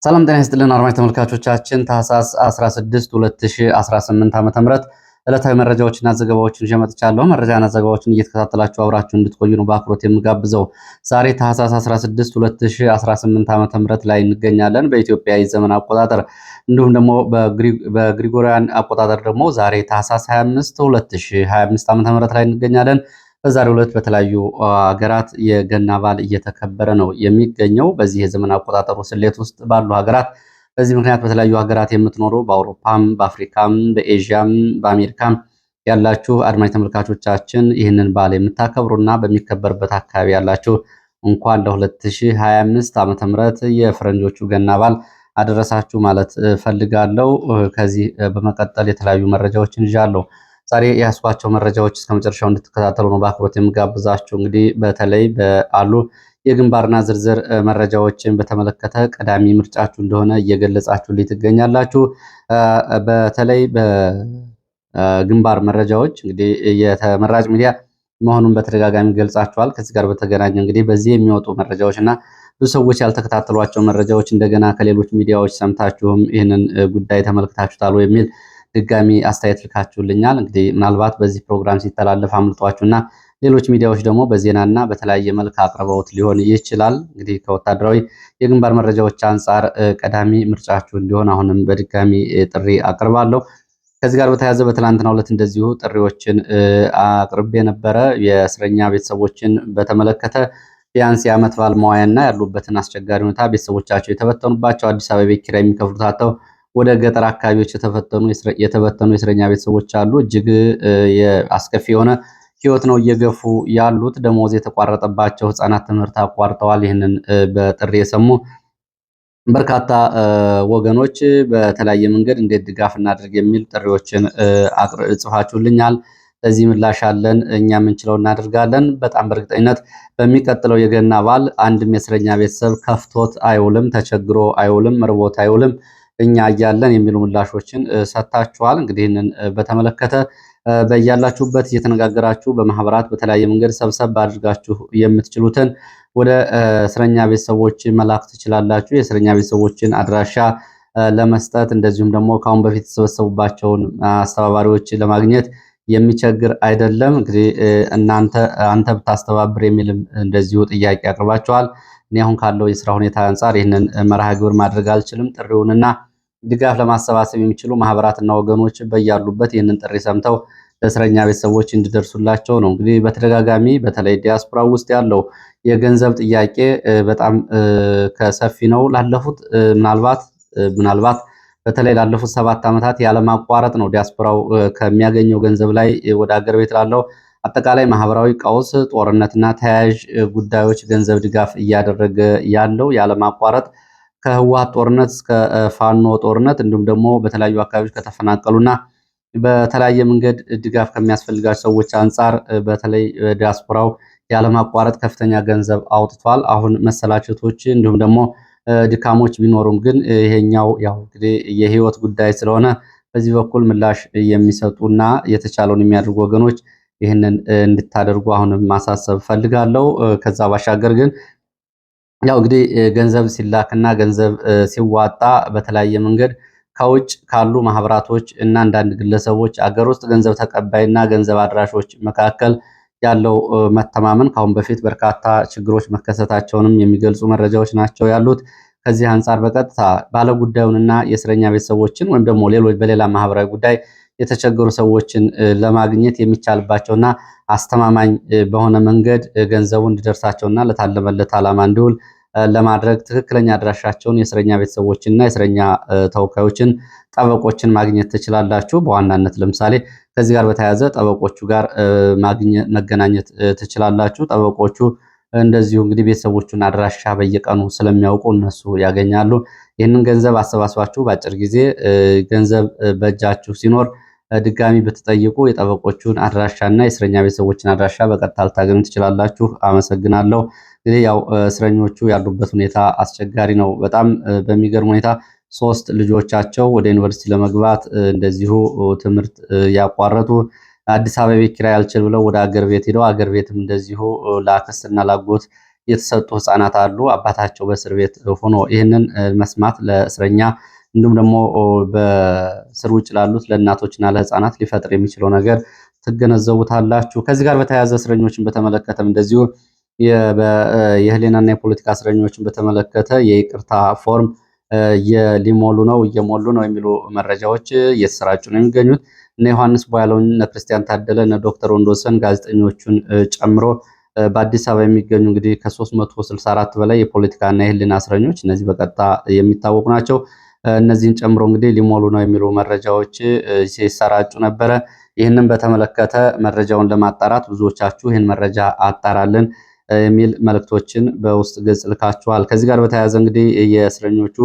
ሰላም ጤና ይስጥልን አድማጭ ተመልካቾቻችን ታህሳስ 16 2018 ዓ.ም ዕለታዊ መረጃዎችና ዘገባዎችን ይዤ መጥቻለሁ። መረጃና ዘገባዎችን እየተከታተላችሁ አብራችሁ እንድትቆዩ ነው በአክብሮት የምጋብዘው። ዛሬ ታህሳስ 16 2018 ዓ.ም ላይ እንገኛለን በኢትዮጵያ የዘመን አቆጣጠር። እንዲሁም ደግሞ በግሪጎሪያን አቆጣጠር ደግሞ ዛሬ ታህሳስ 25 2025 ዓ.ም ላይ እንገኛለን። በዛሬው ዕለት በተለያዩ ሀገራት የገና በዓል እየተከበረ ነው የሚገኘው። በዚህ የዘመን አቆጣጠሩ ስሌት ውስጥ ባሉ ሀገራት በዚህ ምክንያት በተለያዩ ሀገራት የምትኖሩ በአውሮፓም፣ በአፍሪካም፣ በኤዥያም፣ በአሜሪካም ያላችሁ አድማጭ ተመልካቾቻችን ይህንን በዓል የምታከብሩና በሚከበርበት አካባቢ ያላችሁ እንኳን ለ2025 ዓመተ ምህረት የፈረንጆቹ ገና በዓል አደረሳችሁ ማለት ፈልጋለሁ። ከዚህ በመቀጠል የተለያዩ መረጃዎችን ይዣለሁ። ዛሬ የያዝኳቸው መረጃዎች እስከ መጨረሻው እንድትከታተሉ ነው በአክብሮት የምጋብዛችሁ። እንግዲህ በተለይ በአሉ የግንባርና ዝርዝር መረጃዎችን በተመለከተ ቀዳሚ ምርጫችሁ እንደሆነ እየገለጻችሁልኝ ትገኛላችሁ። በተለይ በግንባር መረጃዎች እንግዲህ የተመራጭ ሚዲያ መሆኑን በተደጋጋሚ ገልጻችኋል። ከዚህ ጋር በተገናኘ እንግዲህ በዚህ የሚወጡ መረጃዎች እና ብዙ ሰዎች ያልተከታተሏቸው መረጃዎች እንደገና ከሌሎች ሚዲያዎች ሰምታችሁም ይህንን ጉዳይ ተመልክታችሁታል የሚል ድጋሚ አስተያየት ልካችሁልኛል። እንግዲህ ምናልባት በዚህ ፕሮግራም ሲተላለፍ አምልጧችሁና ሌሎች ሚዲያዎች ደግሞ በዜናና በተለያየ መልክ አቅርበውት ሊሆን ይችላል። እንግዲህ ከወታደራዊ የግንባር መረጃዎች አንጻር ቀዳሚ ምርጫችሁ እንዲሆን አሁንም በድጋሚ ጥሪ አቅርባለሁ። ከዚህ ጋር በተያያዘ በትናንትናው ዕለት እንደዚሁ ጥሪዎችን አቅርቤ ነበረ። የእስረኛ ቤተሰቦችን በተመለከተ ቢያንስ የዓመት በዓል መዋያና ያሉበትን አስቸጋሪ ሁኔታ ቤተሰቦቻቸው የተበተኑባቸው አዲስ አበባ ቤት ኪራይ የሚከፍሉት አጥተው ወደ ገጠር አካባቢዎች የተበተኑ የእስረኛ ቤተሰቦች አሉ። እጅግ አስከፊ የሆነ ህይወት ነው እየገፉ ያሉት። ደሞዝ የተቋረጠባቸው ህፃናት ትምህርት አቋርጠዋል። ይህንን በጥሪ የሰሙ በርካታ ወገኖች በተለያየ መንገድ እንዴት ድጋፍ እናድርግ የሚል ጥሪዎችን ጽፋችሁልኛል። ለዚህ ምላሽ አለን። እኛ የምንችለው እናደርጋለን። በጣም በእርግጠኝነት በሚቀጥለው የገና በዓል አንድም የእስረኛ ቤተሰብ ከፍቶት አይውልም፣ ተቸግሮ አይውልም፣ ርቦት አይውልም እኛ እያለን የሚሉ ምላሾችን ሰጥታችኋል። እንግዲህ ይህንን በተመለከተ በያላችሁበት እየተነጋገራችሁ በማህበራት በተለያየ መንገድ ሰብሰብ አድርጋችሁ የምትችሉትን ወደ እስረኛ ቤተሰቦች መላክ ትችላላችሁ። የእስረኛ ቤተሰቦችን አድራሻ ለመስጠት እንደዚሁም ደግሞ ከአሁን በፊት የተሰበሰቡባቸውን አስተባባሪዎች ለማግኘት የሚቸግር አይደለም። እንግዲህ አንተ ብታስተባብር የሚልም እንደዚሁ ጥያቄ አቅርባችኋል። እኔ አሁን ካለው የስራ ሁኔታ አንጻር ይህንን መርሃ ግብር ማድረግ አልችልም። ጥሪውንና ድጋፍ ለማሰባሰብ የሚችሉ ማህበራትና ወገኖች በያሉበት ይህንን ጥሪ ሰምተው ለእስረኛ ቤተሰቦች እንዲደርሱላቸው ነው። እንግዲህ በተደጋጋሚ በተለይ ዲያስፖራ ውስጥ ያለው የገንዘብ ጥያቄ በጣም ከሰፊ ነው። ላለፉት ምናልባት በተለይ ላለፉት 7 ዓመታት ያለማቋረጥ ነው ዲያስፖራው ከሚያገኘው ገንዘብ ላይ ወደ አገር ቤት ላለው አጠቃላይ ማህበራዊ ቀውስ፣ ጦርነትና ተያያዥ ጉዳዮች ገንዘብ ድጋፍ እያደረገ ያለው ያለማቋረጥ ከህወሓት ጦርነት እስከ ፋኖ ጦርነት እንዲሁም ደግሞ በተለያዩ አካባቢዎች ከተፈናቀሉና በተለያየ መንገድ ድጋፍ ከሚያስፈልጋቸው ሰዎች አንጻር በተለይ ዲያስፖራው ያለማቋረጥ ከፍተኛ ገንዘብ አውጥቷል። አሁን መሰላቸቶች እንዲሁም ደግሞ ድካሞች ቢኖሩም ግን ይሄኛው ያው እንግዲህ የህይወት ጉዳይ ስለሆነ በዚህ በኩል ምላሽ የሚሰጡና የተቻለውን የሚያደርጉ ወገኖች ይህንን እንድታደርጉ አሁንም ማሳሰብ ፈልጋለሁ። ከዛ ባሻገር ግን ያው እንግዲህ ገንዘብ ሲላክና ገንዘብ ሲዋጣ በተለያየ መንገድ ከውጭ ካሉ ማህበራቶች እና አንዳንድ ግለሰቦች አገር ውስጥ ገንዘብ ተቀባይና ገንዘብ አድራሾች መካከል ያለው መተማመን ከአሁን በፊት በርካታ ችግሮች መከሰታቸውንም የሚገልጹ መረጃዎች ናቸው ያሉት። ከዚህ አንጻር በቀጥታ ባለጉዳዩንና የእስረኛ ቤተሰቦችን ወይም ደግሞ ሌሎች በሌላ ማህበራዊ ጉዳይ የተቸገሩ ሰዎችን ለማግኘት የሚቻልባቸውና አስተማማኝ በሆነ መንገድ ገንዘቡ እንዲደርሳቸውና ለታለመለት ዓላማ እንዲውል ለማድረግ ትክክለኛ አድራሻቸውን የእስረኛ ቤተሰቦችንና የእስረኛ ተወካዮችን፣ ጠበቆችን ማግኘት ትችላላችሁ። በዋናነት ለምሳሌ ከዚህ ጋር በተያያዘ ጠበቆቹ ጋር መገናኘት ትችላላችሁ። ጠበቆቹ እንደዚሁ እንግዲህ ቤተሰቦቹን አድራሻ በየቀኑ ስለሚያውቁ እነሱ ያገኛሉ። ይህንን ገንዘብ አሰባስባችሁ በአጭር ጊዜ ገንዘብ በእጃችሁ ሲኖር ድጋሚ ብትጠይቁ የጠበቆቹን አድራሻና የእስረኛ ቤተሰቦችን አድራሻ በቀጥታ ልታገኙ ትችላላችሁ። አመሰግናለሁ። እንግዲህ ያው እስረኞቹ ያሉበት ሁኔታ አስቸጋሪ ነው። በጣም በሚገርም ሁኔታ 3 ልጆቻቸው ወደ ዩኒቨርሲቲ ለመግባት እንደዚሁ ትምህርት ያቋረጡ አዲስ አበባ ቤት ኪራይ አልችል ብለው ወደ አገር ቤት ሄደው አገር ቤትም እንደዚሁ ለአክስትና ላጎት የተሰጡ ህፃናት አሉ። አባታቸው በእስር ቤት ሆኖ ይህንን መስማት ለእስረኛ እንዲሁም ደግሞ በስር ውጭ ላሉት ለእናቶችና ለህፃናት ሊፈጥር የሚችለው ነገር ትገነዘቡታላችሁ። ከዚህ ጋር በተያያዘ እስረኞችን በተመለከተም እንደዚሁ የህሊናና የፖለቲካ እስረኞችን በተመለከተ የይቅርታ ፎርም እየሞሉ ነው የሚሉ መረጃዎች እየተሰራጩ ነው የሚገኙት። እነ ዮሐንስ ቦያለውን፣ እነ ክርስቲያን ታደለ፣ እነ ዶክተር ወንዶሰን ጋዜጠኞቹን ጨምሮ በአዲስ አበባ የሚገኙ እንግዲህ ከ364 በላይ የፖለቲካና የህሊና እስረኞች እነዚህ በቀጥታ የሚታወቁ ናቸው። እነዚህን ጨምሮ እንግዲህ ሊሞሉ ነው የሚሉ መረጃዎች ሲሰራጩ ነበረ። ይህንን በተመለከተ መረጃውን ለማጣራት ብዙዎቻችሁ ይህን መረጃ አጣራልን የሚል መልእክቶችን በውስጥ ገጽ ልካችኋል። ከዚህ ጋር በተያያዘ እንግዲህ የእስረኞቹ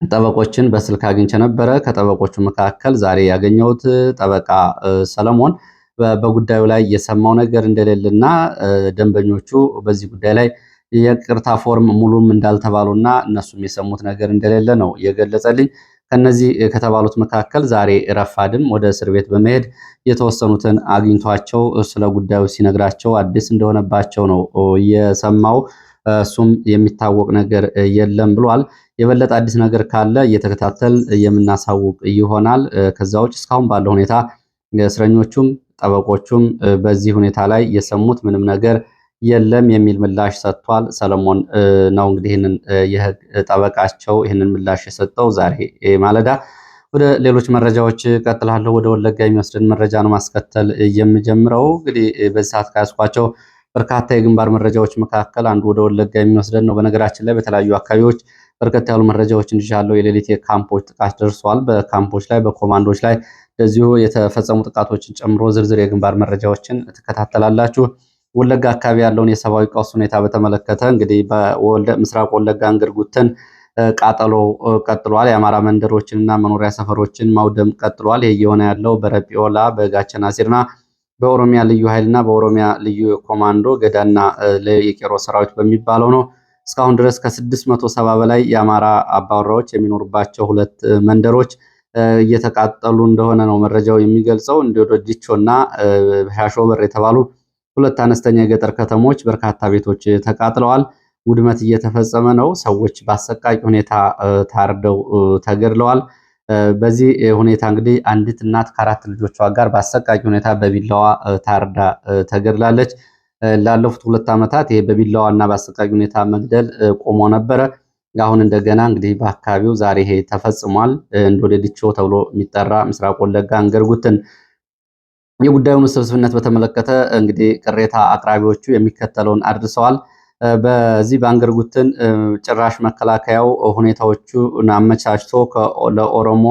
ጠበቆችን በስልክ አግኝቼ ነበረ። ከጠበቆቹ መካከል ዛሬ ያገኘሁት ጠበቃ ሰለሞን በጉዳዩ ላይ የሰማው ነገር እንደሌለና ደንበኞቹ በዚህ ጉዳይ ላይ የቅርታ ፎርም ሙሉም እንዳልተባሉና እነሱም የሰሙት ነገር እንደሌለ ነው የገለጸልኝ። ከነዚህ ከተባሉት መካከል ዛሬ ረፋድም ወደ እስር ቤት በመሄድ የተወሰኑትን አግኝቷቸው ስለ ጉዳዩ ሲነግራቸው አዲስ እንደሆነባቸው ነው የሰማው። እሱም የሚታወቅ ነገር የለም ብሏል። የበለጠ አዲስ ነገር ካለ እየተከታተል የምናሳውቅ ይሆናል። ከዛ ውጭ እስካሁን ባለው ሁኔታ እስረኞቹም ጠበቆቹም በዚህ ሁኔታ ላይ የሰሙት ምንም ነገር የለም የሚል ምላሽ ሰጥቷል። ሰለሞን ነው እንግዲህ ይህንን የህግ ጠበቃቸው ይህንን ምላሽ የሰጠው ዛሬ ማለዳ። ወደ ሌሎች መረጃዎች ቀጥላለሁ። ወደ ወለጋ የሚወስድን መረጃ ነው ማስከተል የምጀምረው። እንግዲህ በዚህ ሰዓት ካያስኳቸው በርካታ የግንባር መረጃዎች መካከል አንዱ ወደ ወለጋ የሚወስደን ነው። በነገራችን ላይ በተለያዩ አካባቢዎች በርከት ያሉ መረጃዎች እንዲሻለው የሌሊት የካምፖች ጥቃት ደርሷል። በካምፖች ላይ በኮማንዶች ላይ እንደዚሁ የተፈጸሙ ጥቃቶችን ጨምሮ ዝርዝር የግንባር መረጃዎችን ትከታተላላችሁ። ወለጋ አካባቢ ያለውን የሰብአዊ ቀውስ ሁኔታ በተመለከተ እንግዲህ በምስራቅ ወለጋ እንግርጉትን ቃጠሎ ቀጥሏል። የአማራ መንደሮችንና መኖሪያ ሰፈሮችን ማውደም ቀጥሏል። ይህ እየሆነ ያለው በረጲዮላ፣ በጋቸና ሲርና በኦሮሚያ ልዩ ኃይልና በኦሮሚያ ልዩ ኮማንዶ ገዳና የቄሮ ሰራዊት በሚባለው ነው። እስካሁን ድረስ ከ670 በላይ የአማራ አባወራዎች የሚኖሩባቸው ሁለት መንደሮች እየተቃጠሉ እንደሆነ ነው መረጃው የሚገልጸው። እንደ ዲቾና ሻሾበር የተባሉ ሁለት አነስተኛ የገጠር ከተሞች በርካታ ቤቶች ተቃጥለዋል። ውድመት እየተፈጸመ ነው። ሰዎች በአሰቃቂ ሁኔታ ታርደው ተገድለዋል። በዚህ ሁኔታ እንግዲህ አንዲት እናት ከአራት ልጆቿ ጋር በአሰቃቂ ሁኔታ በቢላዋ ታርዳ ተገድላለች። ላለፉት 2 ዓመታት ይሄ በቢላዋና በአሰቃቂ ሁኔታ መግደል ቆሞ ነበረ። አሁን እንደገና እንግዲህ በአካባቢው ዛሬ ይሄ ተፈጽሟል። እንዶዴዲቾ ተብሎ የሚጠራ ምስራቅ ወለጋ እንገርጉትን የጉዳዩን ውስብስብነት በተመለከተ እንግዲህ ቅሬታ አቅራቢዎቹ የሚከተለውን አድርሰዋል። በዚህ በአንገርጉትን ጭራሽ መከላከያው ሁኔታዎቹን አመቻችቶ ለኦሮሞ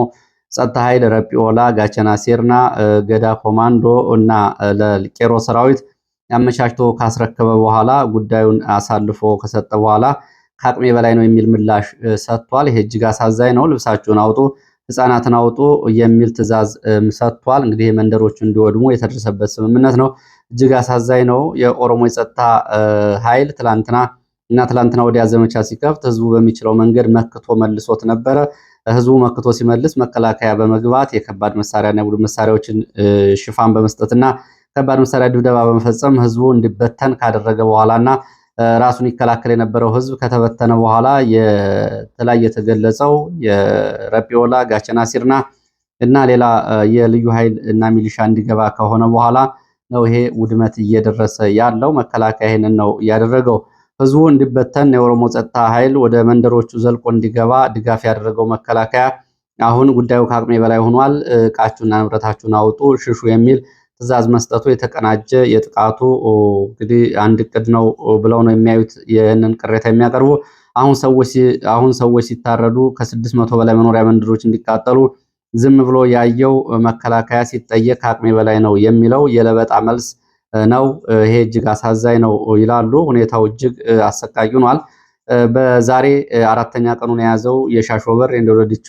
ጸጥታ ኃይል ረጲዮላ፣ ጋቸና ሴርና፣ ገዳ ኮማንዶ እና ለቄሮ ሰራዊት አመቻችቶ ካስረከበ በኋላ ጉዳዩን አሳልፎ ከሰጠ በኋላ ከአቅሜ በላይ ነው የሚል ምላሽ ሰጥቷል። ይሄ እጅግ አሳዛኝ ነው። ልብሳችሁን አውጡ፣ ህፃናትን አውጡ የሚል ትዕዛዝ ሰጥቷል። እንግዲህ መንደሮቹ እንዲወድሙ የተደረሰበት ስምምነት ነው። እጅግ አሳዛኝ ነው። የኦሮሞ የጸጥታ ኃይል ትላንትና ወዲያ ዘመቻ ሲከፍት ህዝቡ በሚችለው መንገድ መክቶ መልሶት ነበረ። ህዝቡ መክቶ ሲመልስ መከላከያ በመግባት የከባድ መሳሪያና የቡድን መሳሪያዎችን ሽፋን በመስጠትና ከባድ መሳሪያ ድብደባ በመፈጸም ህዝቡ እንዲበተን ካደረገ በኋላና ራሱን ይከላከል የነበረው ህዝብ ከተበተነ በኋላ የተለያየ የተገለጸው የረጲዮላ፣ ጋቸና ሲርና እና ሌላ የልዩ ኃይል እና ሚሊሻ እንዲገባ ከሆነ በኋላ ነው ይሄ ውድመት እየደረሰ ያለው። መከላከያ ይሄንን ነው ያደረገው። ህዝቡ እንዲበተን የኦሮሞ ጸጥታ ኃይል ወደ መንደሮቹ ዘልቆ እንዲገባ ድጋፍ ያደረገው መከላከያ አሁን ጉዳዩ ከአቅሜ በላይ ሆኗል፣ ዕቃችሁና ንብረታችሁን አውጡ፣ ሽሹ የሚል ትዕዛዝ መስጠቱ የተቀናጀ የጥቃቱ እንግዲህ አንድ እቅድ ነው ብለው ነው የሚያዩት። ይህንን ቅሬታ የሚያቀርቡ አሁን ሰዎች ሲታረዱ ከ600 በላይ መኖሪያ መንደሮች እንዲቃጠሉ ዝም ብሎ ያየው መከላከያ ሲጠየቅ ከአቅሜ በላይ ነው የሚለው የለበጣ መልስ ነው። ይሄ እጅግ አሳዛኝ ነው ይላሉ። ሁኔታው እጅግ አሰቃቂ ሆኗል። በዛሬ 4ኛ ቀኑን የያዘው የሻሾበር የእንዶዲቾ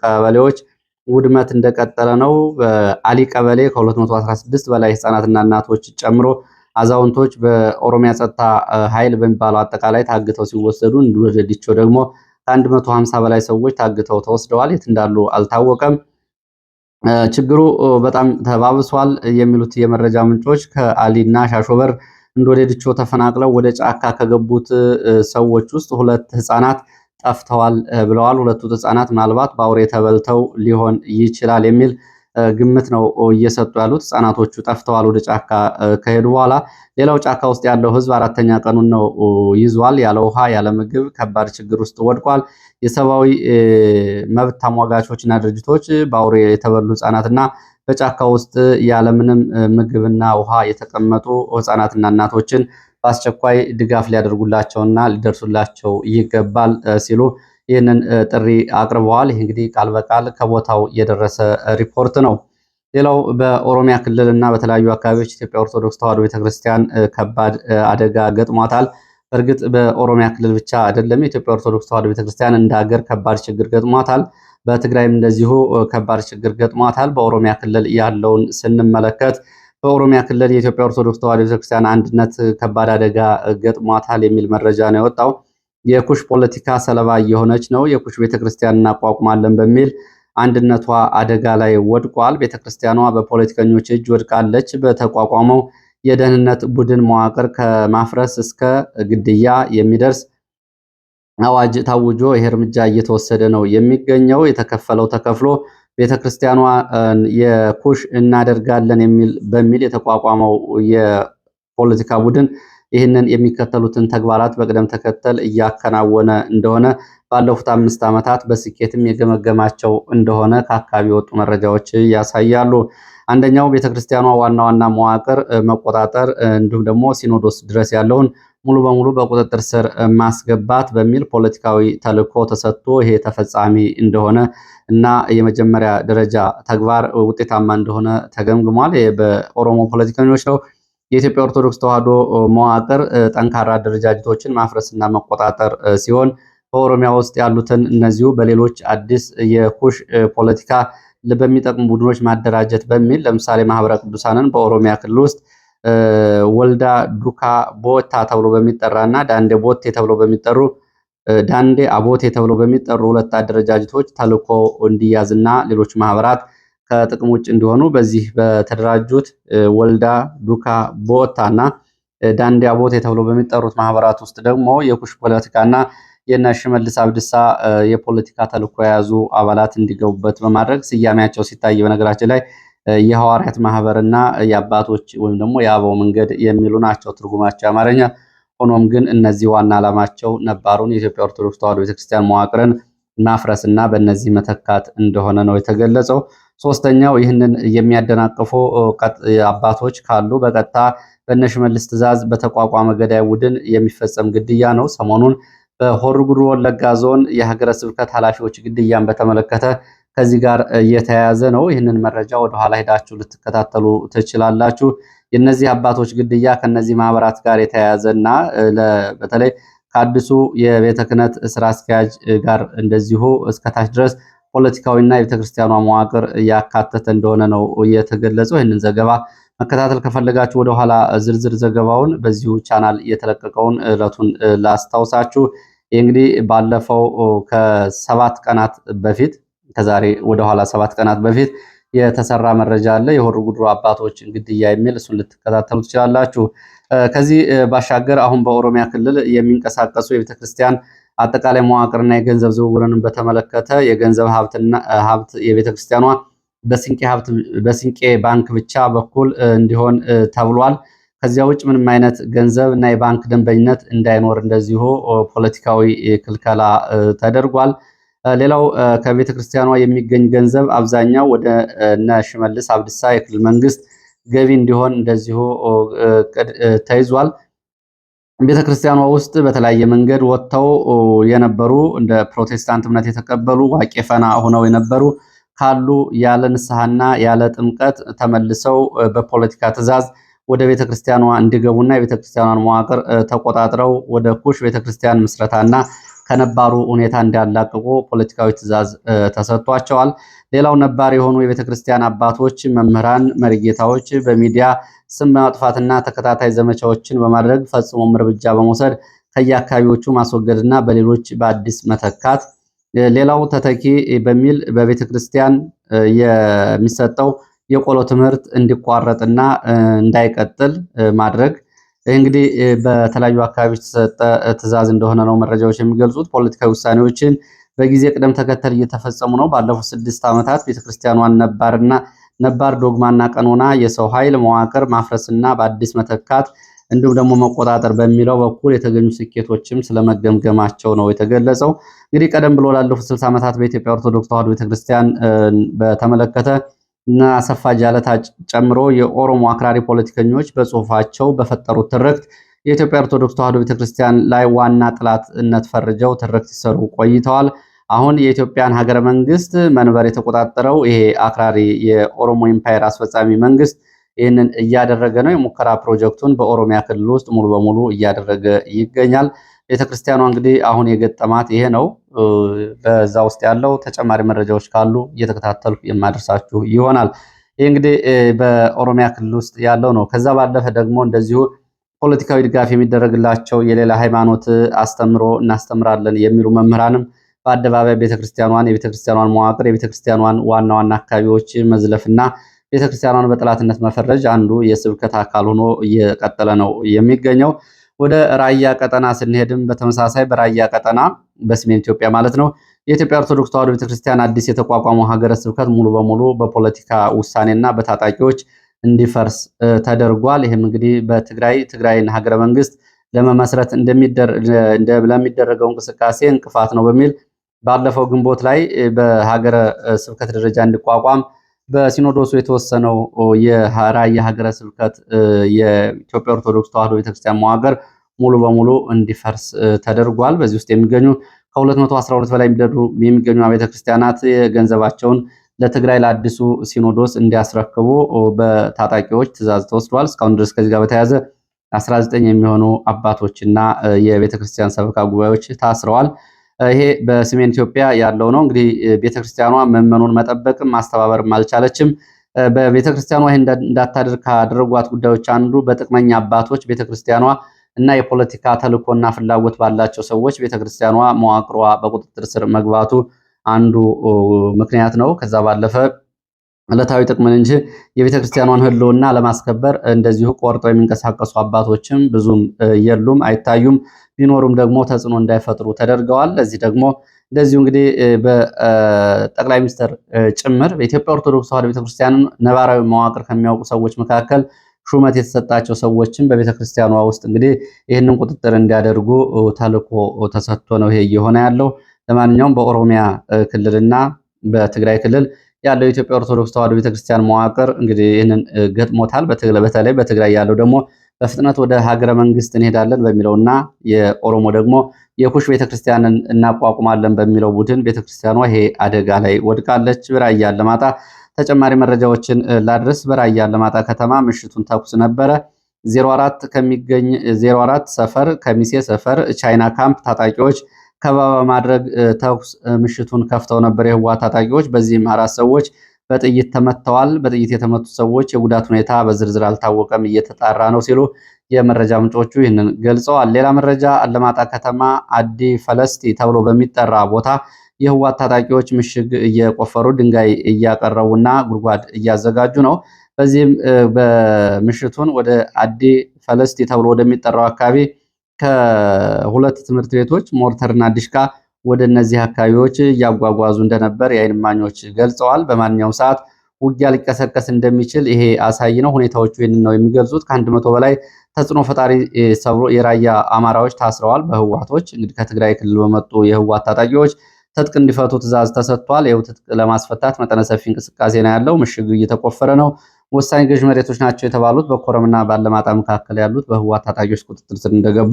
ቀበሌዎች ውድመት እንደቀጠለ ነው። በአሊ ቀበሌ ከ216 በላይ ህፃናትና እናቶች ጨምሮ አዛውንቶች በኦሮሚያ ጸጥታ ኃይል በሚባለው አጠቃላይ ታግተው ሲወሰዱ፣ እንዶዲቾ ደግሞ ከ150 በላይ ሰዎች ታግተው ተወስደዋል። የት እንዳሉ አልታወቀም። ችግሩ በጣም ተባብሷል የሚሉት የመረጃ ምንጮች ከአሊና ሻሾበር እንዶሌድቾ ተፈናቅለው ወደ ጫካ ከገቡት ሰዎች ውስጥ 2 ህፃናት ጠፍተዋል ብለዋል። 2ቱ ህፃናት ምናልባት በአውሬ ተበልተው ሊሆን ይችላል የሚል ግምት ነው እየሰጡ ያሉት። ህፃናቶቹ ጠፍተዋል ወደ ጫካ ከሄዱ በኋላ። ሌላው ጫካ ውስጥ ያለው ህዝብ 4ኛ ቀኑን ነው ይዟል። ያለ ውሃ ያለ ምግብ ከባድ ችግር ውስጥ ወድቋል። የሰብአዊ መብት ተሟጋቾችና ድርጅቶች በአውሬ የተበሉ ህፃናትና በጫካ ውስጥ ያለምንም ምግብና ውሃ የተቀመጡ ህፃናትና እናቶችን በአስቸኳይ ድጋፍ ሊያደርጉላቸውና ሊደርሱላቸው ይገባል ሲሉ ይህንን ጥሪ አቅርበዋል። ይህ እንግዲህ ቃል በቃል ከቦታው የደረሰ ሪፖርት ነው። ሌላው በኦሮሚያ ክልል እና በተለያዩ አካባቢዎች ኢትዮጵያ ኦርቶዶክስ ተዋሕዶ ቤተክርስቲያን ከባድ አደጋ ገጥሟታል። በእርግጥ በኦሮሚያ ክልል ብቻ አይደለም። የኢትዮጵያ ኦርቶዶክስ ተዋሕዶ ቤተክርስቲያን እንደ ሀገር ከባድ ችግር ገጥሟታል። በትግራይም እንደዚሁ ከባድ ችግር ገጥሟታል። በኦሮሚያ ክልል ያለውን ስንመለከት በኦሮሚያ ክልል የኢትዮጵያ ኦርቶዶክስ ተዋሕዶ ቤተክርስቲያን አንድነት ከባድ አደጋ ገጥሟታል የሚል መረጃ ነው የወጣው። የኩሽ ፖለቲካ ሰለባ እየሆነች ነው። የኩሽ ቤተክርስቲያን እናቋቁማለን በሚል አንድነቷ አደጋ ላይ ወድቋል። ቤተክርስቲያኗ በፖለቲከኞች እጅ ወድቃለች። በተቋቋመው የደህንነት ቡድን መዋቅር ከማፍረስ እስከ ግድያ የሚደርስ አዋጅ ታውጆ ይሄ እርምጃ እየተወሰደ ነው የሚገኘው። የተከፈለው ተከፍሎ ቤተክርስቲያኗ የኩሽ እናደርጋለን በሚል የተቋቋመው የፖለቲካ ቡድን ይህንን የሚከተሉትን ተግባራት በቅደም ተከተል እያከናወነ እንደሆነ ባለፉት 5 ዓመታት በስኬትም የገመገማቸው እንደሆነ ከአካባቢ የወጡ መረጃዎች ያሳያሉ። አንደኛው ቤተክርስቲያኗ ዋና ዋና መዋቅር መቆጣጠር እንዲሁም ደግሞ ሲኖዶስ ድረስ ያለውን ሙሉ በሙሉ በቁጥጥር ስር ማስገባት በሚል ፖለቲካዊ ተልዕኮ ተሰጥቶ ይሄ ተፈጻሚ እንደሆነ እና የመጀመሪያ ደረጃ ተግባር ውጤታማ እንደሆነ ተገምግሟል። በኦሮሞ ፖለቲከኞች ነው። የኢትዮጵያ ኦርቶዶክስ ተዋሕዶ መዋቅር ጠንካራ አደረጃጀቶችን ማፍረስና መቆጣጠር ሲሆን በኦሮሚያ ውስጥ ያሉትን እነዚሁ በሌሎች አዲስ የኩሽ ፖለቲካ በሚጠቅሙ ቡድኖች ማደራጀት በሚል ለምሳሌ ማህበረ ቅዱሳንን በኦሮሚያ ክልል ውስጥ ወልዳ ዱካ ቦታ ተብሎ በሚጠራና ዳንዴ ቦቴ ተብሎ በሚጠሩ ዳንዴ አቦቴ ተብሎ በሚጠሩ 2 አደረጃጀቶች ተልዕኮ እንዲያዝና ሌሎች ማህበራት ከጥቅም ውጭ እንዲሆኑ በዚህ በተደራጁት ወልዳ ዱካ ቦታና ዳንዴ አቦቴ ተብሎ በሚጠሩት ማህበራት ውስጥ ደግሞ የኩሽ ፖለቲካና የነ ሽመልስ አብዲሳ የፖለቲካ ተልዕኮ የያዙ አባላት እንዲገቡበት በማድረግ ስያሜያቸው ሲታይ በነገራችን ላይ የሐዋርያት ማህበርና የአባቶች ወይም ደግሞ የአበው መንገድ የሚሉ ናቸው ትርጉማቸው አማርኛ። ሆኖም ግን እነዚህ ዋና ዓላማቸው ነባሩን የኢትዮጵያ ኦርቶዶክስ ተዋሕዶ ቤተክርስቲያን መዋቅርን ማፍረስና በእነዚህ መተካት እንደሆነ ነው የተገለጸው። ሶስተኛው ይህንን የሚያደናቅፉ አባቶች ካሉ በቀጥታ በነሽመልስ ትዕዛዝ በተቋቋመ ገዳይ ቡድን የሚፈጸም ግድያ ነው። ሰሞኑን በሆሮ ጉዱሩ ወለጋ ዞን የሀገረ ስብከት ኃላፊዎች ግድያን በተመለከተ ከዚህ ጋር እየተያያዘ ነው። ይህንን መረጃ ወደኋላ ሄዳችሁ ልትከታተሉ ትችላላችሁ። የነዚህ አባቶች ግድያ ከነዚህ ማህበራት ጋር የተያያዘና በተለይ ከአዲሱ የቤተ ክህነት ስራ አስኪያጅ ጋር እንደዚሁ እስከታች ድረስ ፖለቲካዊና የቤተክርስቲያኗ መዋቅር ያካተተ እንደሆነ ነው የተገለጸው። ይህንን ዘገባ መከታተል ከፈለጋችሁ ወደኋላ ዝርዝር ዘገባውን በዚሁ ቻናል የተለቀቀውን ዕለቱን ላስታውሳችሁ። ይህ እንግዲህ ባለፈው ከ7 ቀናት በፊት ከዛሬ ወደኋላ 7 ቀናት በፊት የተሰራ መረጃ አለ። የሆሮ ጉዱሩ አባቶች ግድያ የሚል እሱን ልትከታተሉ ትችላላችሁ። ከዚህ ባሻገር አሁን በኦሮሚያ ክልል የሚንቀሳቀሱ የቤተክርስቲያን አጠቃላይ መዋቅርና የገንዘብ ዝውውርን በተመለከተ የገንዘብ ሀብት የቤተክርስቲያኗ በስንቄ ባንክ ብቻ በኩል እንዲሆን ተብሏል። ከዚያ ውጭ ምንም አይነት ገንዘብ እና የባንክ ደንበኝነት እንዳይኖር እንደዚሁ ፖለቲካዊ ክልከላ ተደርጓል። ሌላው ከቤተ ክርስቲያኗ የሚገኝ ገንዘብ አብዛኛው ወደ እነ ሽመልስ አብዲሳ የክልል መንግስት ገቢ እንዲሆን እንደዚሁ ተይዟል። ቤተ ክርስቲያኗ ውስጥ በተለያየ መንገድ ወጥተው የነበሩ እንደ ፕሮቴስታንት እምነት የተቀበሉ ዋቄ ፈና ሆነው የነበሩ ካሉ ያለ ንስሐና ያለ ጥምቀት ተመልሰው በፖለቲካ ትዕዛዝ ወደ ቤተክርስቲያኗ እንዲገቡና የቤተክርስቲያኗን መዋቅር ተቆጣጥረው ወደ ኩሽ ቤተክርስቲያን ምስረታና ከነባሩ ሁኔታ እንዲያላቅቁ ፖለቲካዊ ትዕዛዝ ተሰጥቷቸዋል። ሌላው ነባር የሆኑ የቤተክርስቲያን አባቶች፣ መምህራን፣ መሪጌታዎች በሚዲያ ስም ማጥፋትና ተከታታይ ዘመቻዎችን በማድረግ ፈጽሞም እርምጃ በመውሰድ ከየአካባቢዎቹ ማስወገድና በሌሎች በአዲስ መተካት። ሌላው ተተኪ በሚል በቤተክርስቲያን የሚሰጠው የቆሎ ትምህርት እንዲቋረጥና እንዳይቀጥል ማድረግ። ይህ እንግዲህ በተለያዩ አካባቢዎች የተሰጠ ትዕዛዝ እንደሆነ ነው መረጃዎች የሚገልጹት። ፖለቲካዊ ውሳኔዎችን በጊዜ ቅደም ተከተል እየተፈጸሙ ነው። ባለፉት 6 ዓመታት ቤተክርስቲያኗን ነባር ዶግማና ቀኖና የሰው ኃይል መዋቅር ማፍረስና በአዲስ መተካት እንዲሁም ደግሞ መቆጣጠር በሚለው በኩል የተገኙ ስኬቶችም ስለመገምገማቸው ነው የተገለጸው። እንግዲህ ቀደም ብሎ ላለፉት 60 ዓመታት በኢትዮጵያ ኦርቶዶክስ ተዋሕዶ ቤተክርስቲያን በተመለከተ እና አሰፋ ጃለታ ጨምሮ የኦሮሞ አክራሪ ፖለቲከኞች በጽሁፋቸው በፈጠሩት ትርክት የኢትዮጵያ ኦርቶዶክስ ተዋሕዶ ቤተክርስቲያን ላይ ዋና ጠላትነት ፈርጀው ትርክት ሲሰሩ ቆይተዋል። አሁን የኢትዮጵያን ሀገረ መንግስት መንበር የተቆጣጠረው ይሄ አክራሪ የኦሮሞ ኢምፓየር አስፈጻሚ መንግስት ይህንን እያደረገ ነው። የሙከራ ፕሮጀክቱን በኦሮሚያ ክልል ውስጥ ሙሉ በሙሉ እያደረገ ይገኛል። ቤተክርስቲያኗ እንግዲህ አሁን የገጠማት ይሄ ነው። በዛ ውስጥ ያለው ተጨማሪ መረጃዎች ካሉ እየተከታተልኩ የማደርሳችሁ ይሆናል። ይህ እንግዲህ በኦሮሚያ ክልል ውስጥ ያለው ነው። ከዛ ባለፈ ደግሞ እንደዚሁ ፖለቲካዊ ድጋፍ የሚደረግላቸው የሌላ ሃይማኖት አስተምሮ እናስተምራለን የሚሉ መምህራንም በአደባባይ የቤተክርስቲያኗን መዋቅር የቤተክርስቲያኗን ዋና ዋና አካባቢዎች መዝለፍና ቤተክርስቲያኗን በጠላትነት መፈረጅ አንዱ የስብከት አካል ሆኖ እየቀጠለ ነው የሚገኘው። ወደ ራያ ቀጠና ስንሄድም በተመሳሳይ በራያ ቀጠና በሰሜን ኢትዮጵያ ማለት ነው የኢትዮጵያ ኦርቶዶክስ ተዋሕዶ ቤተክርስቲያን አዲስ የተቋቋመው ሀገረ ስብከት ሙሉ በሙሉ በፖለቲካ ውሳኔና በታጣቂዎች እንዲፈርስ ተደርጓል። ይህም እንግዲህ ትግራይን ሀገረ መንግስት ለመመስረት ለሚደረገው እንቅስቃሴ እንቅፋት ነው በሚል ባለፈው ግንቦት ላይ በሀገረ ስብከት ደረጃ እንዲቋቋም በሲኖዶሱ የተወሰነው የራያ ሀገረ ስብከት የኢትዮጵያ ኦርቶዶክስ ተዋሕዶ ቤተክርስቲያን መዋቅር ሙሉ በሙሉ እንዲፈርስ ተደርጓል። በዚህ ውስጥ የሚገኙ ከ212 በላይ የሚገኙ ቤተክርስቲያናት ገንዘባቸውን ለትግራይ ለአዲሱ ሲኖዶስ እንዲያስረክቡ በታጣቂዎች ትዕዛዝ ተወስዷል። እስካሁን ድረስ ከዚህ ጋር በተያያዘ 19 የሚሆኑ አባቶችና የቤተክርስቲያን ሰበካ ጉባኤዎች ታስረዋል። ይሄ በሰሜን ኢትዮጵያ ያለው ነው። እንግዲህ ቤተክርስቲያኗ ምዕመኑን መጠበቅም ማስተባበርም አልቻለችም። በቤተክርስቲያኗ ይሄን እንዳታደርግ ካደረጓት ጉዳዮች አንዱ በጥቅመኛ አባቶች ቤተክርስቲያኗ እና የፖለቲካ ተልእኮና ፍላጎት ባላቸው ሰዎች ቤተክርስቲያኗ መዋቅሯ በቁጥጥር ስር መግባቱ አንዱ ምክንያት ነው። ከዛ ባለፈ ዕለታዊ ጥቅምን እንጂ የቤተክርስቲያኗን ሕልውና ለማስከበር እንደዚሁ ቆርጠው የሚንቀሳቀሱ አባቶችም ብዙም የሉም፣ አይታዩም። ቢኖሩም ደግሞ ተጽዕኖ እንዳይፈጥሩ ተደርገዋል። ለዚህ ደግሞ እንደዚሁ እንግዲህ በጠቅላይ ሚኒስትር ጭምር በኢትዮጵያ ኦርቶዶክስ ተዋሕዶ ቤተክርስቲያንን ነባራዊ መዋቅር ከሚያውቁ ሰዎች መካከል ሹመት የተሰጣቸው ሰዎችም በቤተክርስቲያኗ ውስጥ እንግዲህ ይህንን ቁጥጥር እንዲያደርጉ ተልዕኮ ተሰጥቶ ነው ይሄ እየሆነ ያለው። ለማንኛውም በኦሮሚያ ክልልና በትግራይ ክልል ያለው የኢትዮጵያ ኦርቶዶክስ ተዋሕዶ ቤተክርስቲያን መዋቅር እንግዲህ ይህንን ገጥሞታል። በተለይ በትግራይ ያለው ደግሞ በፍጥነት ወደ ሀገረ መንግስት እንሄዳለን በሚለውና የኦሮሞ ደግሞ የኩሽ ቤተክርስቲያንን እናቋቁማለን በሚለው ቡድን ቤተክርስቲያኗ ይሄ አደጋ ላይ ወድቃለች። በራያ አላማጣ ተጨማሪ መረጃዎችን ላድረስ። በራያ አላማጣ ከተማ ምሽቱን ተኩስ ነበረ። 04 ሰፈር ከሚሴ ሰፈር ቻይና ካምፕ ታጣቂዎች ከበባ በማድረግ ተኩስ ምሽቱን ከፍተው ነበር የህወሓት ታጣቂዎች። በዚህም 4 ሰዎች በጥይት ተመተዋል። በጥይት የተመቱት ሰዎች የጉዳት ሁኔታ በዝርዝር አልታወቀም፣ እየተጣራ ነው ሲሉ የመረጃ ምንጮቹ ይህንን ገልጸዋል። ሌላ መረጃ አለማጣ ከተማ አዲ ፈለስቲ ተብሎ በሚጠራ ቦታ የህወሓት ታጣቂዎች ምሽግ እየቆፈሩ ድንጋይ እያቀረቡና ጉድጓድ እያዘጋጁ ነው። በዚህም በምሽቱን ወደ አዲ ፈለስቲ ተብሎ ወደሚጠራው አካባቢ ከሁለት ትምህርት ቤቶች ሞርተርና ዲሽቃ ወደ እነዚህ አካባቢዎች እያጓጓዙ እንደነበር የዓይን እማኞች ገልጸዋል። በማንኛውም ሰዓት ውጊያ ሊቀሰቀስ እንደሚችል ይሄ አሳይ ነው። ሁኔታዎቹ ይህንን ነው የሚገልጹት። ከ100 በላይ ተጽዕኖ ፈጣሪ የራያ አማራዎች ታስረዋል በህወሓቶች። እንግዲህ ከትግራይ ክልል በመጡ የህወሓት ታጣቂዎች ትጥቅ እንዲፈቱ ትዕዛዝ ተሰጥቷል። ይኸው ትጥቅ ለማስፈታት መጠነ ሰፊ እንቅስቃሴ ነው ያለው። ምሽግ እየተቆፈረ ነው። ወሳኝ ገዥ መሬቶች ናቸው የተባሉት በኮረምና ባለማጣ መካከል ያሉት በህወሓት ታጣቂዎች ቁጥጥር ስር እንደገቡ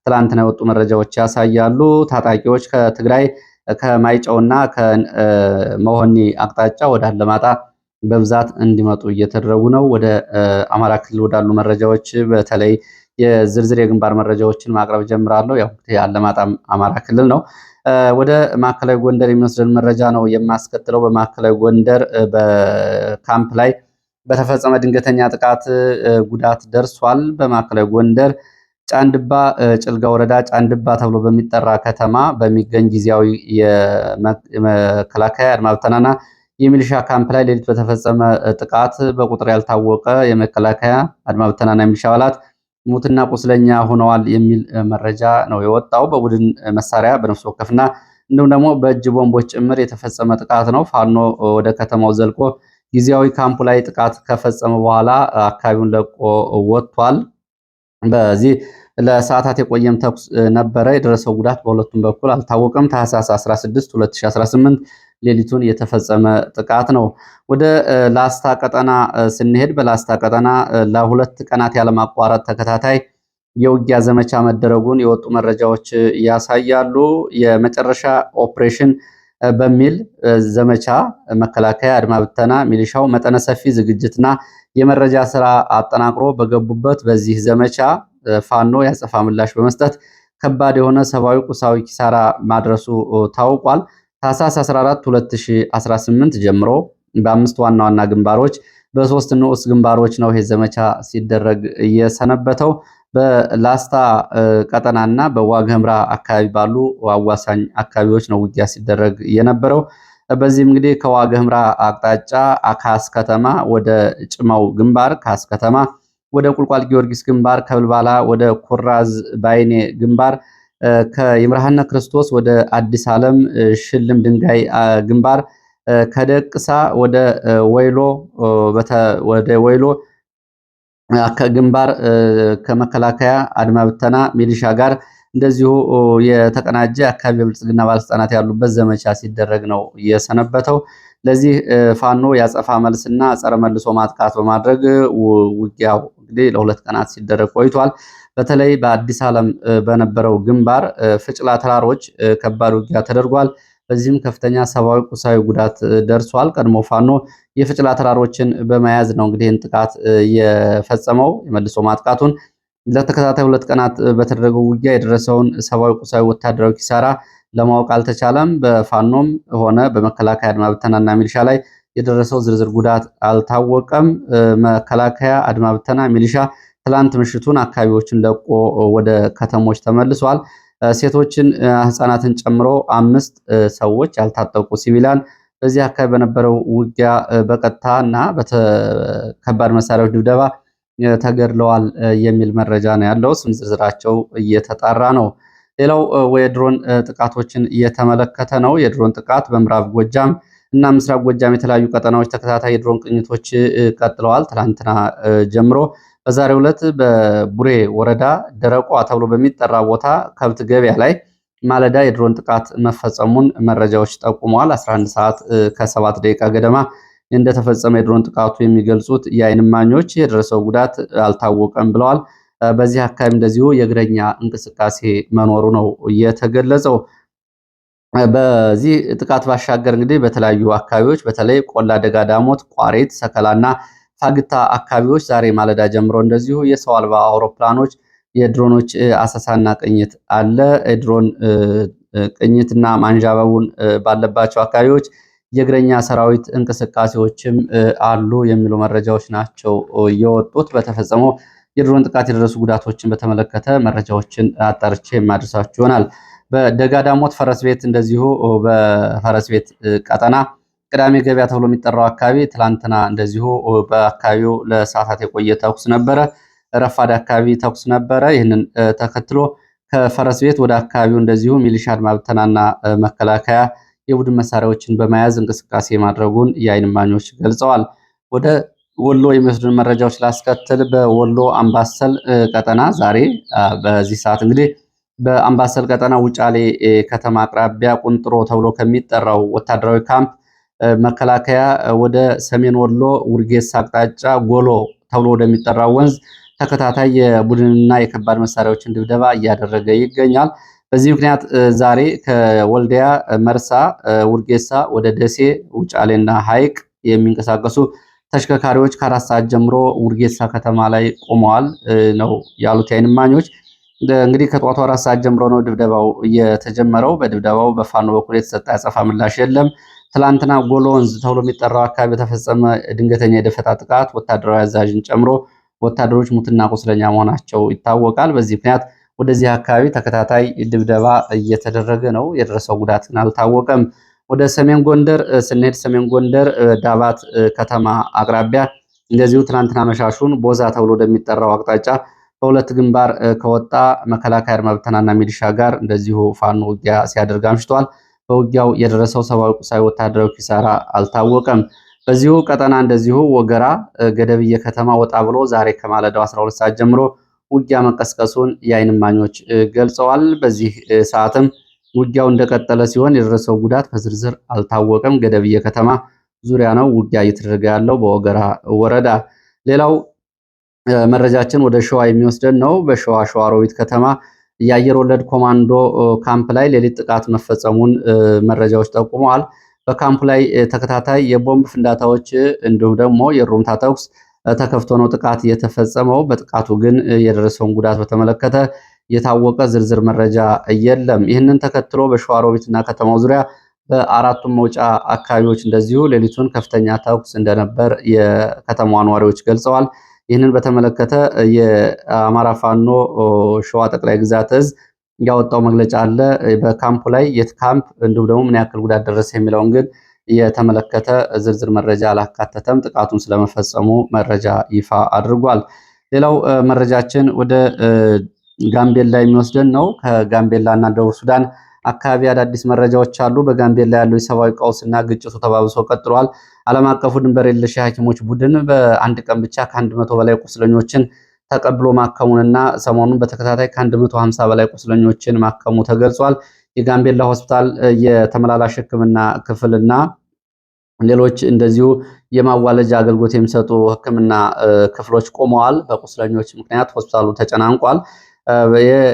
ትላንትና የወጡ መረጃዎች ያሳያሉ። ታጣቂዎች ከትግራይ ከማይጨውና ከመሆኒ አቅጣጫ ወደ አለማጣ በብዛት እንዲመጡ እየተደረጉ ነው። ወደ አማራ ክልል ወዳሉ መረጃዎች በተለይ የዝርዝር የግንባር መረጃዎችን ማቅረብ ጀምራለሁ። ያው አለማጣ አማራ ክልል ነው። ወደ ማዕከላዊ ጎንደር የሚወስደን መረጃ ነው የማስከትለው። በማዕከላዊ ጎንደር በካምፕ ላይ በተፈጸመ ድንገተኛ ጥቃት ጉዳት ደርሷል። በማዕከላዊ ጎንደር ጫንድባ ጭልጋ ወረዳ ጫንድባ ተብሎ በሚጠራ ከተማ በሚገኝ ጊዜያዊ የመከላከያ አድማ ብተናና የሚሊሻ ካምፕ ላይ ሌሊት በተፈጸመ ጥቃት በቁጥር ያልታወቀ የመከላከያ አድማ ብተናና የሚሊሻ አባላት ሙትና ቁስለኛ ሆነዋል የሚል መረጃ ነው የወጣው። በቡድን መሳሪያ በነፍስ ወከፍና እንዲሁም ደግሞ በእጅ ቦምቦች ጭምር የተፈጸመ ጥቃት ነው። ፋኖ ወደ ከተማው ዘልቆ ጊዜያዊ ካምፑ ላይ ጥቃት ከፈጸመ በኋላ አካባቢውን ለቆ ወጥቷል። በዚህ ለሰዓታት የቆየም ተኩስ ነበረ። የደረሰው ጉዳት በሁለቱም በኩል አልታወቀም። ታህሳስ 16 2018 ሌሊቱን የተፈጸመ ጥቃት ነው። ወደ ላስታ ቀጠና ስንሄድ በላስታ ቀጠና ለሁለት ቀናት ያለማቋረጥ ተከታታይ የውጊያ ዘመቻ መደረጉን የወጡ መረጃዎች ያሳያሉ። የመጨረሻ ኦፕሬሽን በሚል ዘመቻ መከላከያ፣ አድማ ብተና፣ ሚሊሻው መጠነ ሰፊ ዝግጅትና የመረጃ ስራ አጠናቅሮ በገቡበት በዚህ ዘመቻ ፋኖ ያጸፋ ምላሽ በመስጠት ከባድ የሆነ ሰብአዊ፣ ቁሳዊ ኪሳራ ማድረሱ ታውቋል። ታህሳስ 14 2018 ጀምሮ በአምስት ዋና ዋና ግንባሮች በሶስት ንዑስ ግንባሮች ነው ይሄ ዘመቻ ሲደረግ የሰነበተው። በላስታ ቀጠናና በዋግኽምራ አካባቢ ባሉ አዋሳኝ አካባቢዎች ነው ውጊያ ሲደረግ የነበረው። በዚህም እንግዲህ ከዋግኽምራ አቅጣጫ ካስ ከተማ ወደ ጭማው ግንባር፣ ካስ ከተማ ወደ ቁልቋል ጊዮርጊስ ግንባር፣ ከብልባላ ወደ ኩራዝ ባይኔ ግንባር፣ ከይምርሃነ ክርስቶስ ወደ አዲስ ዓለም ሽልም ድንጋይ ግንባር፣ ከደቅሳ ወደ ወይሎ ግንባር ከመከላከያ አድማ ብተና ሚሊሻ ጋር እንደዚሁ የተቀናጀ አካባቢ ብልጽግና ባለስልጣናት ያሉበት ዘመቻ ሲደረግ ነው የሰነበተው። ለዚህ ፋኖ ያጸፋ መልስና ጸረ መልሶ ማጥቃት በማድረግ ውጊያው እንግዲህ ለሁለት ቀናት ሲደረግ ቆይቷል። በተለይ በአዲስ ዓለም በነበረው ግንባር ፍጭላ ተራሮች ከባድ ውጊያ ተደርጓል። በዚህም ከፍተኛ ሰብአዊ፣ ቁሳዊ ጉዳት ደርሷል። ቀድሞ ፋኖ የፍጭላ ተራሮችን በመያዝ ነው እንግዲህ ጥቃት የፈጸመው። የመልሶ ማጥቃቱን ለተከታታይ ሁለት ቀናት በተደረገው ውጊያ የደረሰውን ሰብአዊ፣ ቁሳዊ፣ ወታደራዊ ኪሳራ ለማወቅ አልተቻለም። በፋኖም ሆነ በመከላከያ አድማ ብተናና ሚሊሻ ላይ የደረሰው ዝርዝር ጉዳት አልታወቀም። መከላከያ አድማ ብተና ሚሊሻ ትላንት ምሽቱን አካባቢዎችን ለቆ ወደ ከተሞች ተመልሷል። ሴቶችን፣ ህፃናትን ጨምሮ 5 ሰዎች ያልታጠቁ ሲቪላን በዚህ አካባቢ በነበረው ውጊያ በቀጥታ እና በከባድ መሳሪያዎች ድብደባ ተገድለዋል የሚል መረጃ ነው ያለው። ስም ዝርዝራቸው እየተጣራ ነው። ሌላው የድሮን ጥቃቶችን እየተመለከተ ነው። የድሮን ጥቃት በምዕራብ ጎጃም እና ምስራቅ ጎጃም የተለያዩ ቀጠናዎች ተከታታይ የድሮን ቅኝቶች ቀጥለዋል። ትላንትና ጀምሮ በዛሬው ዕለት በቡሬ ወረዳ ደረቋ ተብሎ በሚጠራ ቦታ ከብት ገበያ ላይ ማለዳ የድሮን ጥቃት መፈጸሙን መረጃዎች ጠቁመዋል። 11 ሰዓት ከ7 ደቂቃ ገደማ እንደተፈጸመ የድሮን ጥቃቱ የሚገልጹት የዓይን እማኞች የደረሰው ጉዳት አልታወቀም ብለዋል። በዚህ አካባቢ እንደዚሁ የእግረኛ እንቅስቃሴ መኖሩ ነው የተገለጸው። በዚህ ጥቃት ባሻገር እንግዲህ በተለያዩ አካባቢዎች በተለይ ቆላ ደጋ ዳሞት፣ ቋሪት፣ ሰከላና ፋግታ አካባቢዎች ዛሬ ማለዳ ጀምሮ እንደዚሁ የሰው አልባ አውሮፕላኖች የድሮኖች አሰሳና ቅኝት አለ። የድሮን ቅኝትና ማንዣበቡን ባለባቸው አካባቢዎች የእግረኛ ሰራዊት እንቅስቃሴዎችም አሉ የሚሉ መረጃዎች ናቸው የወጡት። በተፈጸመው የድሮን ጥቃት የደረሱ ጉዳቶችን በተመለከተ መረጃዎችን አጣርቼ የማድረሳችሁ ይሆናል። በደጋዳሞት ፈረስ ቤት እንደዚሁ በፈረስ ቤት ቀጠና ቅዳሜ ገበያ ተብሎ የሚጠራው አካባቢ ትላንትና እንደዚሁ በአካባቢው ለሰዓታት የቆየ ተኩስ ነበረ። ረፋድ አካባቢ ተኩስ ነበረ። ይህንን ተከትሎ ከፈረስ ቤት ወደ አካባቢው እንደዚሁ ሚሊሻ አድማ ብተናና መከላከያ የቡድን መሳሪያዎችን በመያዝ እንቅስቃሴ ማድረጉን የዓይን እማኞች ገልጸዋል። ወደ ወሎ የሚወስዱን መረጃዎች ላስከትል። በወሎ አምባሰል ቀጠና ዛሬ በዚህ ሰዓት እንግዲህ በአምባሰል ቀጠና ውጫሌ ከተማ አቅራቢያ ቁንጥሮ ተብሎ ከሚጠራው ወታደራዊ ካምፕ መከላከያ ወደ ሰሜን ወሎ ውርጌሳ አቅጣጫ ጎሎ ተብሎ ወደሚጠራው ወንዝ ተከታታይ የቡድንና የከባድ መሳሪያዎችን ድብደባ እያደረገ ይገኛል። በዚህ ምክንያት ዛሬ ከወልዲያ መርሳ፣ ውርጌሳ ወደ ደሴ፣ ውጫሌና ሐይቅ የሚንቀሳቀሱ ተሽከርካሪዎች ከ4 ሰዓት ጀምሮ ውርጌሳ ከተማ ላይ ቆመዋል ነው ያሉት የዓይን እማኞች። እንግዲህ ከጠዋቱ 4 ሰዓት ጀምሮ ነው ድብደባው የተጀመረው። በድብደባው በፋኖ በኩል የተሰጠ ያጸፋ ምላሽ የለም። ትላንትና ጎሎ ወንዝ ተብሎ የሚጠራው አካባቢ በተፈጸመ ድንገተኛ የደፈጣ ጥቃት ወታደራዊ አዛዥን ጨምሮ ወታደሮች ሙትና ቁስለኛ መሆናቸው ይታወቃል። በዚህ ምክንያት ወደዚህ አካባቢ ተከታታይ ድብደባ እየተደረገ ነው። የደረሰው ጉዳት ግን አልታወቀም። ወደ ሰሜን ጎንደር ስንሄድ ሰሜን ጎንደር ዳባት ከተማ አቅራቢያ እንደዚሁ ትናንትና መሻሹን ቦዛ ተብሎ ወደሚጠራው አቅጣጫ በሁለት ግንባር ከወጣ መከላከያ አድማ ብተናና ሚሊሻ ጋር እንደዚሁ ፋኖ ውጊያ ሲያደርግ አምሽቷል። በውጊያው የደረሰው ሰብአዊ፣ ቁሳዊ፣ ወታደራዊ ኪሳራ አልታወቀም። በዚሁ ቀጠና እንደዚሁ ወገራ ገደብዬ ከተማ ወጣ ብሎ ዛሬ ከማለዳው 12 ሰዓት ጀምሮ ውጊያ መቀስቀሱን የዓይን እማኞች ገልጸዋል። በዚህ ሰዓትም ውጊያው እንደቀጠለ ሲሆን የደረሰው ጉዳት በዝርዝር አልታወቀም። ገደብዬ ከተማ ዙሪያ ነው ውጊያ እየተደረገ ያለው በወገራ ወረዳ። ሌላው መረጃችን ወደ ሸዋ የሚወስደን ነው። በሸዋ ሸዋሮቢት ከተማ የአየር ወለድ ኮማንዶ ካምፕ ላይ ሌሊት ጥቃት መፈጸሙን መረጃዎች ጠቁመዋል። በካምፕ ላይ ተከታታይ የቦምብ ፍንዳታዎች እንዲሁም ደግሞ የሩምታ ተኩስ ተከፍቶ ነው ጥቃት የተፈጸመው። በጥቃቱ ግን የደረሰውን ጉዳት በተመለከተ የታወቀ ዝርዝር መረጃ የለም። ይህንን ተከትሎ በሸዋሮቢትና ከተማው ዙሪያ በአራቱም መውጫ አካባቢዎች እንደዚሁ ሌሊቱን ከፍተኛ ተኩስ እንደነበር የከተማዋ ነዋሪዎች ገልጸዋል። ይህንን በተመለከተ የአማራ ፋኖ ሸዋ ጠቅላይ ግዛት እዝ ያወጣው መግለጫ አለ። በካምፑ ላይ የት ካምፕ እንዲሁም ደግሞ ምን ያክል ጉዳት ደረሰ የሚለውን ግን የተመለከተ ዝርዝር መረጃ አላካተተም። ጥቃቱን ስለመፈጸሙ መረጃ ይፋ አድርጓል። ሌላው መረጃችን ወደ ጋምቤላ የሚወስደን ነው። ከጋምቤላ እና ደቡብ ሱዳን አካባቢ አዳዲስ መረጃዎች አሉ። በጋምቤላ ያለው የሰብአዊ ቀውስና ግጭቱ ተባብሶ ቀጥሏል። ዓለም አቀፉ ድንበር የለሽ የሐኪሞች ቡድን በአንድ ቀን ብቻ ከ100 በላይ ቁስለኞችን ተቀብሎ ማከሙንና ሰሞኑን በተከታታይ ከ150 በላይ ቁስለኞችን ማከሙ ተገልጿል። የጋምቤላ ሆስፒታል የተመላላሽ ሕክምና ክፍልና ሌሎች እንደዚሁ የማዋለጃ አገልግሎት የሚሰጡ ሕክምና ክፍሎች ቆመዋል። በቁስለኞች ምክንያት ሆስፒታሉ ተጨናንቋል።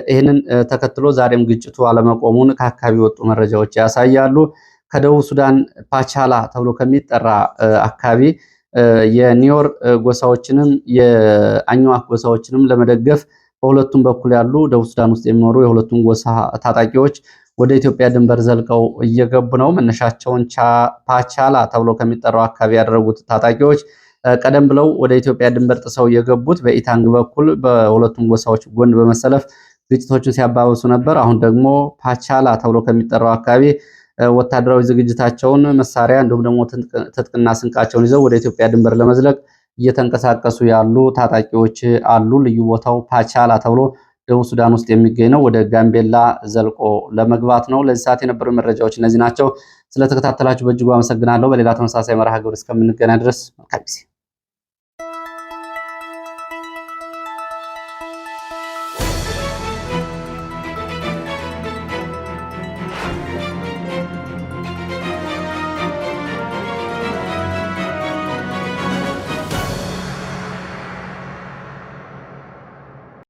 ይህንን ተከትሎ ዛሬም ግጭቱ አለመቆሙን ከአካባቢ የወጡ መረጃዎች ያሳያሉ። ከደቡብ ሱዳን ፓቻላ ተብሎ ከሚጠራ አካባቢ የኒዮር ጎሳዎችንም የአኝዋክ ጎሳዎችንም ለመደገፍ በሁለቱም በኩል ያሉ ደቡብ ሱዳን ውስጥ የሚኖሩ የሁለቱም ጎሳ ታጣቂዎች ወደ ኢትዮጵያ ድንበር ዘልቀው እየገቡ ነው። መነሻቸውን ፓቻላ ተብሎ ከሚጠራው አካባቢ ያደረጉት ታጣቂዎች ቀደም ብለው ወደ ኢትዮጵያ ድንበር ጥሰው የገቡት በኢታንግ በኩል በሁለቱም ጎሳዎች ጎን በመሰለፍ ግጭቶችን ሲያባብሱ ነበር። አሁን ደግሞ ፓቻላ ተብሎ ከሚጠራው አካባቢ ወታደራዊ ዝግጅታቸውን መሳሪያ እንዲሁም ደግሞ ትጥቅና ስንቃቸውን ይዘው ወደ ኢትዮጵያ ድንበር ለመዝለቅ እየተንቀሳቀሱ ያሉ ታጣቂዎች አሉ። ልዩ ቦታው ፓቻላ ተብሎ ደቡብ ሱዳን ውስጥ የሚገኝ ነው። ወደ ጋምቤላ ዘልቆ ለመግባት ነው። ለዚህ ሰዓት የነበሩ መረጃዎች እነዚህ ናቸው። ስለተከታተላችሁ በእጅጉ አመሰግናለሁ። በሌላ ተመሳሳይ መርሃ ግብር እስከምንገናኝ ድረስ መልካም ጊዜ